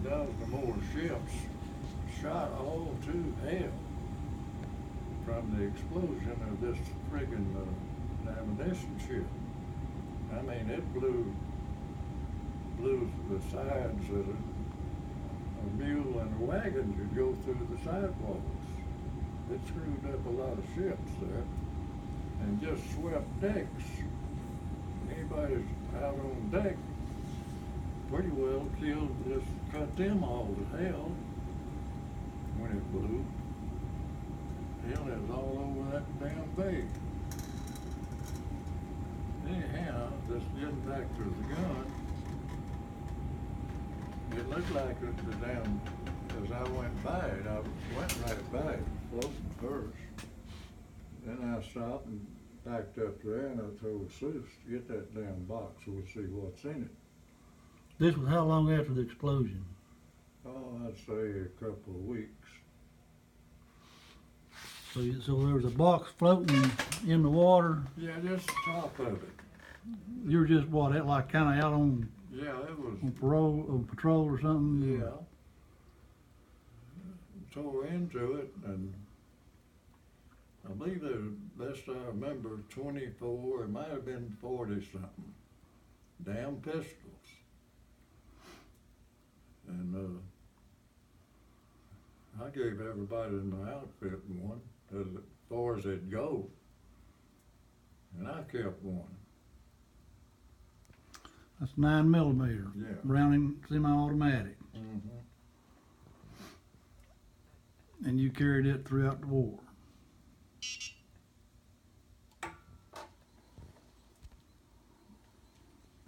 dozen or more ships shot all to hell from the explosion of this friggin' ammunition ship. I mean, it blew the sides of a mule and a wagon could go through the sidewalks. It screwed up a lot of ships there and just swept decks. Anybody's out on deck pretty well killed, just cut them all to hell when it blew. Hell, it was all over that damn bay. Anyhow, this getting back to the gun, it looked like the damn, as I went by it, I went right by it, floating first. Then I stopped and backed up there and I told Seuss to get that damn box so we'll see what's in it. This was how long after the explosion? Oh, I'd say a couple of weeks. So there was a box floating in the water. Yeah, just the top of it. You were just what, like kind of out on Yeah, it was. on patrol or something? Yeah. Tore into it, and I believe there was, best I remember, 24, it might have been 40 something damn pistols. And I gave everybody in my outfit one as far as it'd go. And I kept one. That's 9mm. Yeah. Browning semi-automatic. Mm-hmm. And you carried it throughout the war.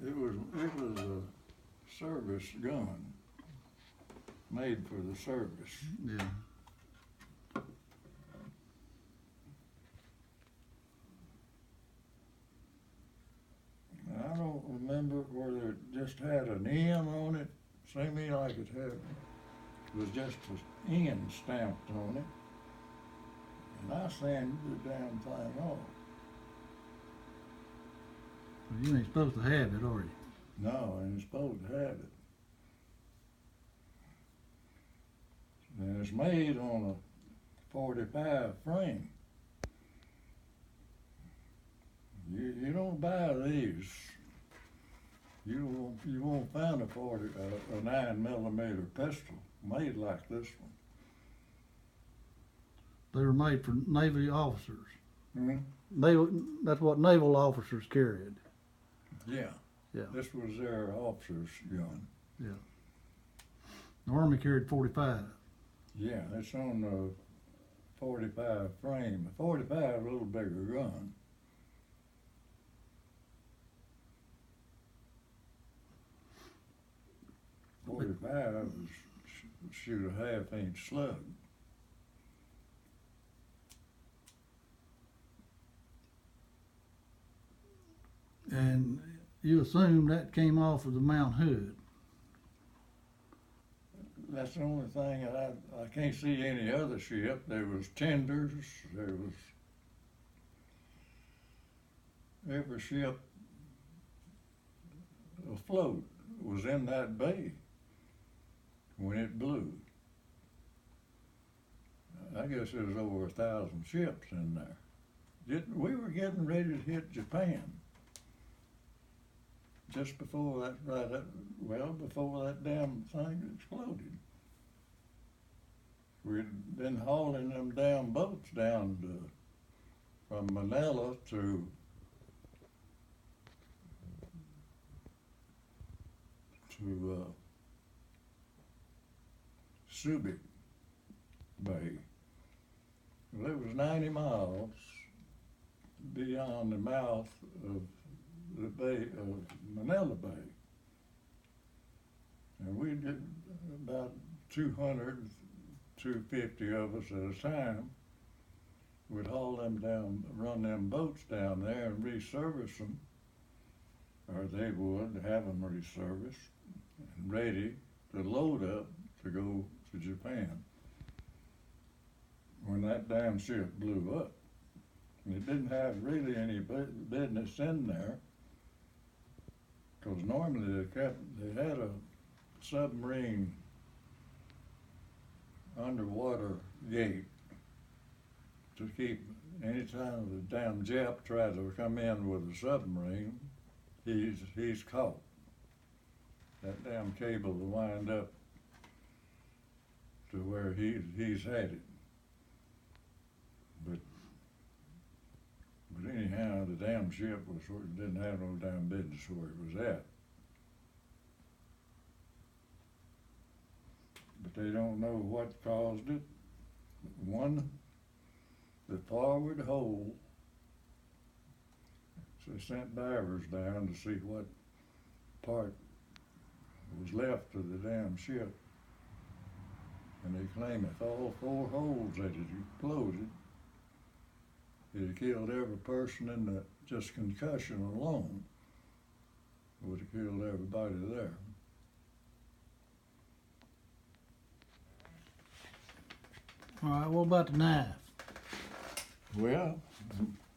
It was a service gun, made for the service. Yeah. I don't remember whether it just had an M on it. Seemed to me like it was just an N stamped on it. And I sanded the damn thing off. You ain't supposed to have it, are you? No, I ain't supposed to have it. And it's made on a 45 frame. You don't buy these. You won't find a 9mm pistol made like this one. They were made for Navy officers. Mm-hmm. That's what naval officers carried. Yeah. Yeah. This was their officer's gun. Yeah. The Army carried 45. Yeah, it's on the 45 frame. The 45 is a little bigger gun. .45 shoot a half-inch slug. And you assume that came off of the Mount Hood. That's the only thing that I can't see any other ship. There was tenders, there was every ship afloat was in that bay when it blew. I guess there was over 1,000 ships in there. We were getting ready to hit Japan just before before that damn thing exploded. We'd been hauling them damn boats down from Manila to Subic Bay. Well, it was 90 miles beyond the mouth of the bay of Manila Bay. And we did about 200, 250 of us at a time. We'd haul them down, run them boats down there and reservice them, or they would have them reserviced and ready to load up to go to Japan when that damn ship blew up. And it didn't have really any business in there, because normally they had a submarine underwater gate to keep, anytime the damn Jap tried to come in with a submarine, he's caught. That damn cable will wind up to where he's headed. But anyhow, the damn ship didn't have no damn business where it was at. But they don't know what caused it. One, the forward hole, so they sent divers down to see what part was left of the damn ship. And they claim if all 4 holes that had exploded, it had killed every person in the, just concussion alone would have killed everybody there. All right, what about the knife? Well,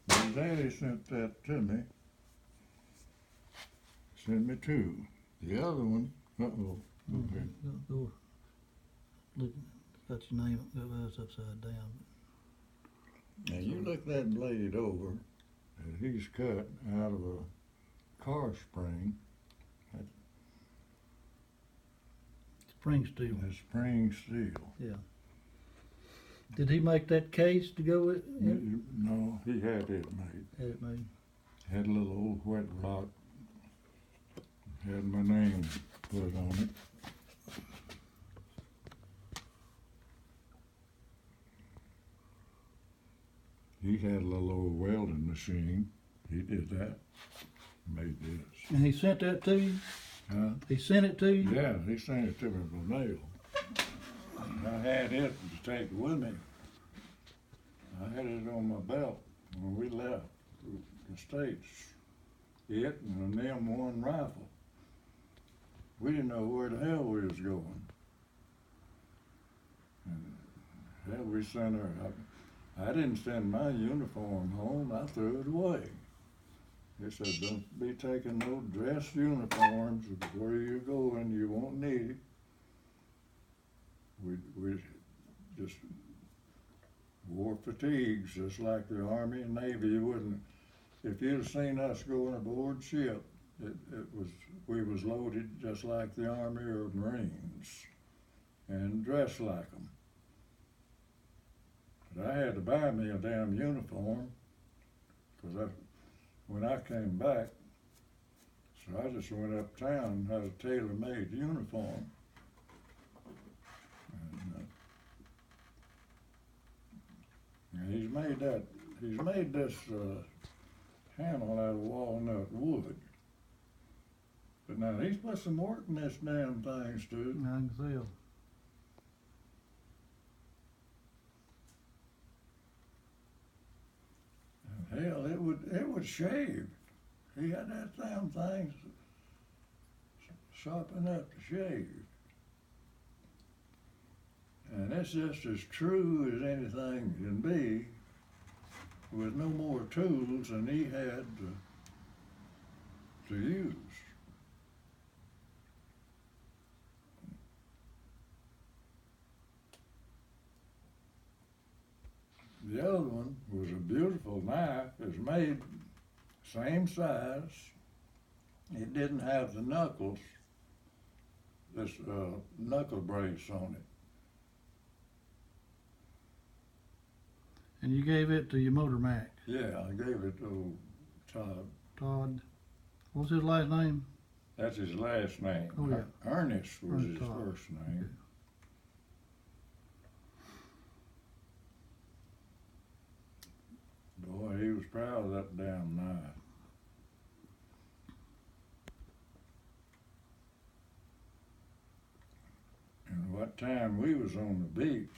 my daddy sent that to me. Sent me 2. The other one, uh-oh. Okay. Go look, got your name, that's upside down. Now you look that blade over, and he's cut out of a car spring. Spring steel. A spring steel. Yeah. Did he make that case to go with it? No, he had it made. Had it made. Had a little old wet rock. Had my name put on it. He had a little old welding machine. He did that. Made this. And he sent that to you? Huh? He sent it to you? Yeah, he sent it to me by mail. I had it to take with me. I had it on my belt when we left the States. It and an M1 rifle. We didn't know where the hell we was going. And hell, we sent her. I didn't send my uniform home. I threw it away. They said, don't be taking no dress uniforms where you're going. You won't need it. We just wore fatigues just like the Army and Navy. You wouldn't, if you'd have seen us going aboard ship, we was loaded just like the Army or Marines and dressed like them. But I had to buy me a damn uniform because when I came back, so I just went uptown and had a tailor-made uniform. And he's made this handle out of walnut wood. But now he's put some work in this damn thing, Stu. I can tell. Hell, it would shave. He had that damn thing sharp enough to shave. And it's just as true as anything can be, with no more tools than he had to use. The other one was a beautiful knife. It was made same size. It didn't have the knuckles, this knuckle brace on it. And you gave it to your motor Mac? Yeah, I gave it to Todd. Todd. What's his last name? That's his last name. Oh, yeah. Ernest was his Todd. first name. Okay. Boy, he was proud of that damn knife. And what time we was on the beach,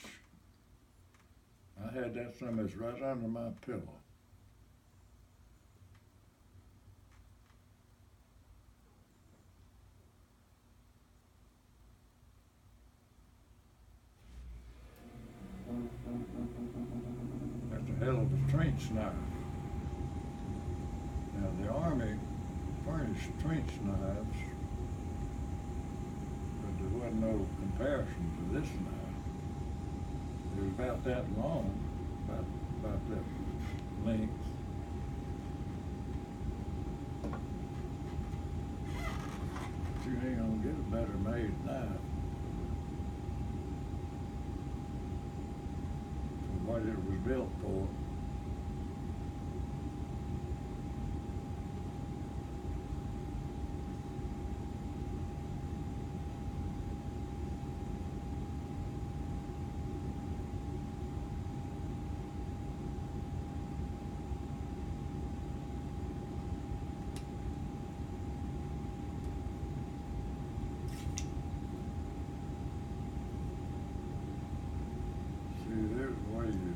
I had that thing that's right under my pillow. That's a hell of a trench knife. Now the Army furnished trench knives, but there wasn't no comparison to this knife. It was about that long, about that length. You ain't gonna get a better made knife for what it was built for. See, there's where you